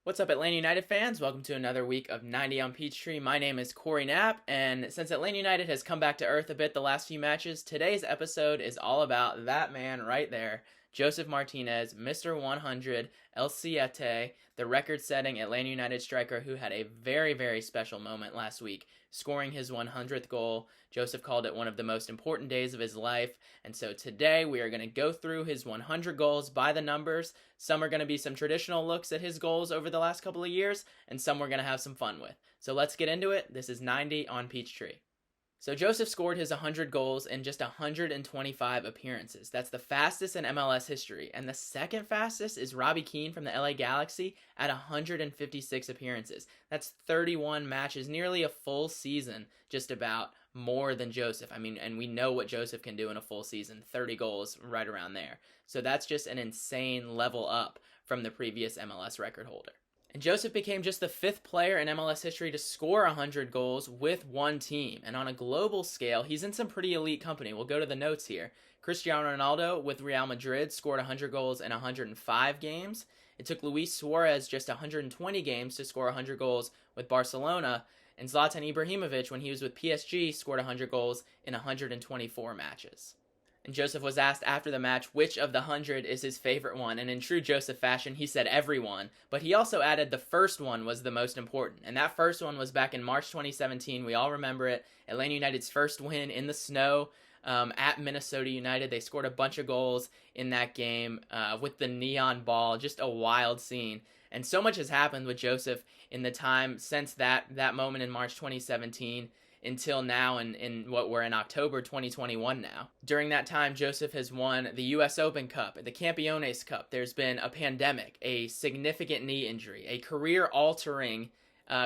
What's up, Atlanta United fans? Welcome to another week of 90 on Peachtree. My name is Corey Knapp, and since Atlanta United has come back to earth a bit the last few matches, today's episode is all about that man right there, Josef Martínez, Mr. 100, El Siete, the record-setting Atlanta United striker who had a very, very special moment last week, scoring his 100th goal. Josef called it one of the most important days of his life, and so today we are going to go through his 100 goals by the numbers. Some are going to be some traditional looks at his goals over the last couple of years, and some we're going to have some fun with. So let's get into it. This is 90 on Peachtree. So Josef scored his 100 goals in just 125 appearances. That's the fastest in MLS history. And the second fastest is Robbie Keane from the LA Galaxy at 156 appearances. That's 31 matches, nearly a full season, just about, more than Josef. I mean, and we know what Josef can do in a full season, 30 goals right around there. So that's just an insane level up from the previous MLS record holder. And Josef became just the fifth player in MLS history to score 100 goals with one team. And on a global scale, he's in some pretty elite company. We'll go to the notes here. Cristiano Ronaldo with Real Madrid scored 100 goals in 105 games. It took Luis Suarez just 120 games to score 100 goals with Barcelona. And Zlatan Ibrahimovic, when he was with PSG, scored 100 goals in 124 matches. And Josef was asked after the match which of the 100 is his favorite one, and in true Josef fashion, he said every one, but he also added the first one was the most important, and that first one was back in March 2017. We all remember it. Atlanta United's first win in the snow at Minnesota United. They scored a bunch of goals in that game with the neon ball, just a wild scene. And so much has happened with Josef in the time since that moment in March 2017 until now, in what we're in October 2021 now. During that time, Josef has won the U.S. Open Cup, the Campeones Cup. There's been a pandemic, a significant knee injury, a career-altering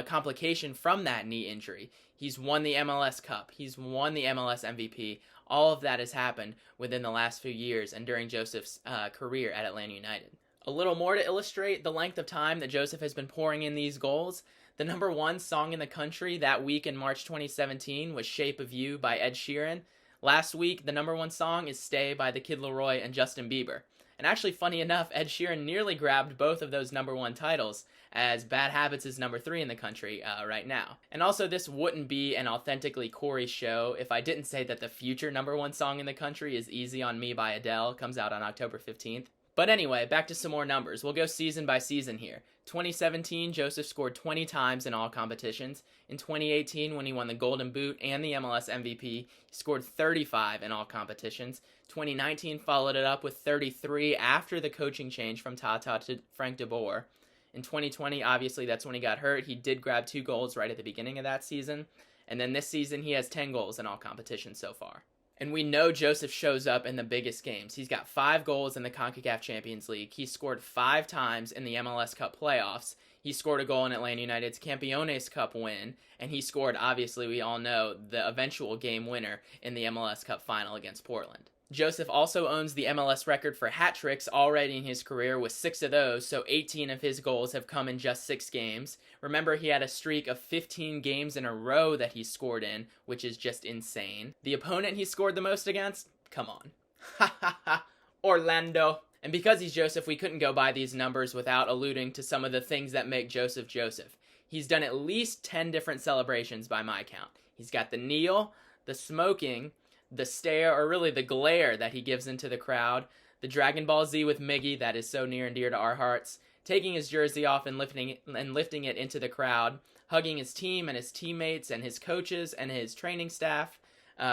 complication from that knee injury. He's won the MLS Cup. He's won the MLS MVP. All of that has happened within the last few years and during Josef's career at Atlanta United. A little more to illustrate the length of time that Josef has been pouring in these goals. The number one song in the country that week in March 2017 was Shape of You by Ed Sheeran. Last week, the number one song is Stay by the Kid Laroi and Justin Bieber. And actually, funny enough, Ed Sheeran nearly grabbed both of those number one titles, as Bad Habits is number 3 in the country right now. And also, this wouldn't be an authentically Corey show if I didn't say that the future number one song in the country is Easy on Me by Adele. Comes out on October 15th. But anyway, back to some more numbers. We'll go season by season here. 2017, Josef scored 20 times in all competitions. In 2018, when he won the Golden Boot and the MLS MVP, he scored 35 in all competitions. 2019 followed it up with 33 after the coaching change from Tata to Frank de Boer. In 2020, obviously, that's when he got hurt. He did grab 2 goals right at the beginning of that season. And then this season, he has 10 goals in all competitions so far. And we know Josef shows up in the biggest games. He's got 5 goals in the CONCACAF Champions League. He scored 5 times in the MLS Cup playoffs. He scored a goal in Atlanta United's Campeones Cup win. And he scored, obviously, we all know, the eventual game winner in the MLS Cup final against Portland. Josef also owns the MLS record for hat tricks already in his career with 6 of those, so 18 of his goals have come in just 6 games. Remember, he had a streak of 15 games in a row that he scored in, which is just insane. The opponent he scored the most against? Come on. Ha ha ha. Orlando. And because he's Josef, we couldn't go by these numbers without alluding to some of the things that make Josef Josef. He's done at least 10 different celebrations by my count. He's got the kneel, the smoking, the stare, or really the glare that he gives into the crowd, the Dragon Ball Z with Miggy that is so near and dear to our hearts, taking his jersey off and lifting it into the crowd, hugging his team and his teammates and his coaches and his training staff,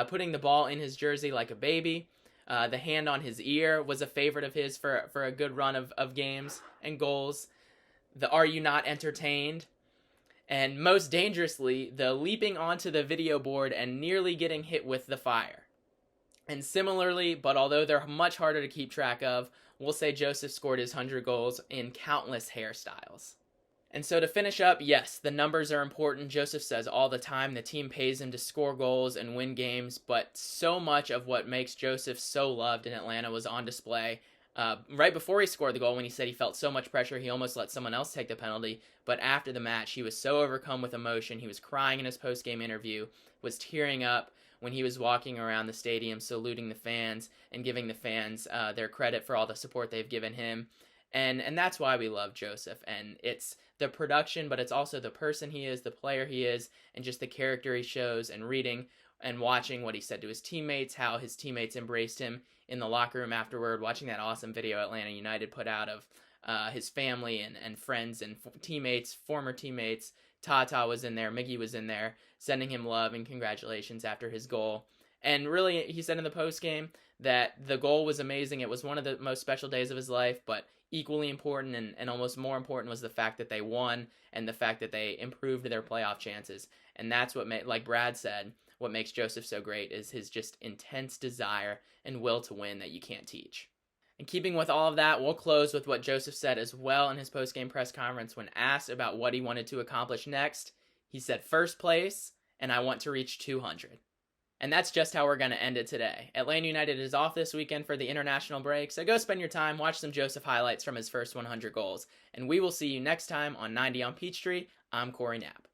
putting the ball in his jersey like a baby. The hand on his ear was a favorite of his for a good run of games and goals. The Are You Not Entertained? And most dangerously, the leaping onto the video board and nearly getting hit with the fire. And similarly, but although they're much harder to keep track of, we'll say Josef scored his 100 goals in countless hairstyles. And so to finish up, yes, the numbers are important. Josef says all the time the team pays him to score goals and win games, but so much of what makes Josef so loved in Atlanta was on display. Right before he scored the goal, when he said he felt so much pressure, he almost let someone else take the penalty. But after the match, he was so overcome with emotion. He was crying in his post-game interview, was tearing up when he was walking around the stadium, saluting the fans and giving the fans their credit for all the support they've given him. And that's why we love Josef. And it's the production, but it's also the person he is, the player he is, and just the character he shows, and reading and watching what he said to his teammates, how his teammates embraced him in the locker room afterward, watching that awesome video Atlanta United put out of his family and friends and teammates, former teammates. Tata was in there, Miggy was in there, sending him love and congratulations after his goal. And really, he said in the post game that the goal was amazing. It was one of the most special days of his life, but equally important and almost more important was the fact that they won and the fact that they improved their playoff chances. And that's what made, like Brad said, what makes Josef so great is his just intense desire and will to win that you can't teach. And keeping with all of that, we'll close with what Josef said as well in his post-game press conference when asked about what he wanted to accomplish next. He said, first place, and I want to reach 200. And that's just how we're going to end it today. Atlanta United is off this weekend for the international break, so go spend your time, watch some Josef highlights from his first 100 goals. And we will see you next time on 90 on Peachtree. I'm Corey Knapp.